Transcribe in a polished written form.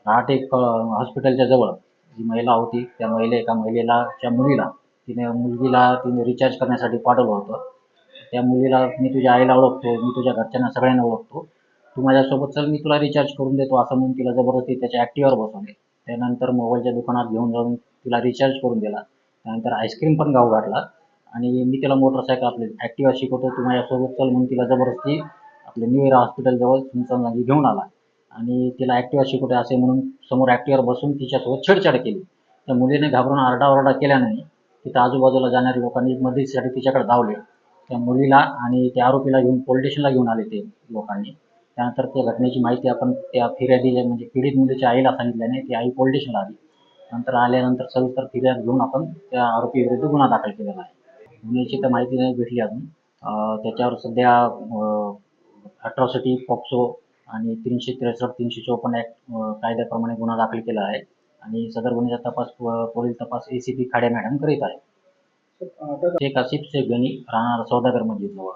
रहाटे हॉस्पिटलच्या जवळ जी महिला होती त्या एका महिलेच्या मुलीला तिने रिचार्ज करण्यासाठी पाठवलं होतं. त्या मुलीला मी तुझ्या आईला ओळखतो, मी तुझ्या घरच्यांना सगळ्यांना ओळखतो, तू माझ्यासोबत चल, मी तुला रिचार्ज करून देतो असं म्हणून तिला जबरदस्ती त्याच्या ॲक्टिवावर बसवले. त्यानंतर मोबाईलच्या दुकानात घेऊन जाऊन तिला रिचार्ज करून दिला. त्यानंतर आईस्क्रीम पण खाऊ घातला आणि मी तिला मोटरसायकल आपली ॲक्टिवा शिकवतो, तू माझ्यासोबत चल म्हणून तिला जबरदस्ती आपल्या न्यू इरा हॉस्पिटलजवळ सुनसनलांजी घेऊन आला आणि तिला ॲक्टिवा शिकवते असे म्हणून समोर ॲक्टिवावर बसून तिच्यासोबत छेडछाड केली. त्या मुलीने घाबरून आरडाओरडा केल्याने तिथं आजूबाजूला जाणाऱ्या लोकांनी मदतीसाठी तिच्याकडे धावले. त्या मुलीला आणि त्या आरोपीला घेऊन पोलीस स्टेशनला घेऊन आले ते लोकांनी. त्यानंतर त्या घटनेची माहिती आपण त्या फिर्यादी म्हणजे पीडित मुलीच्या आईला सांगितल्याने ती आई पोलीस स्टेशनला आली. नंतर आल्यानंतर सविस्तर फिर्याद घेऊन आपण त्या आरोपीविरुद्ध गुन्हा दाखल केलेला आहे. गुन्ह्याची तर माहिती नाही भेटली अजून. त्याच्यावर सध्या अट्रॉसिटी, पॉक्सो आणि 363, 354 ॲक्ट कायद्याप्रमाणे गुन्हा दाखल केला आहे आणि सदर गुन्ह्याचा तपास पुढील तपास ACP खाडे मॅडम करीत आहे. शेख आसिफ शेख गनी, राहणार सौदागर मस्जिद जवळ.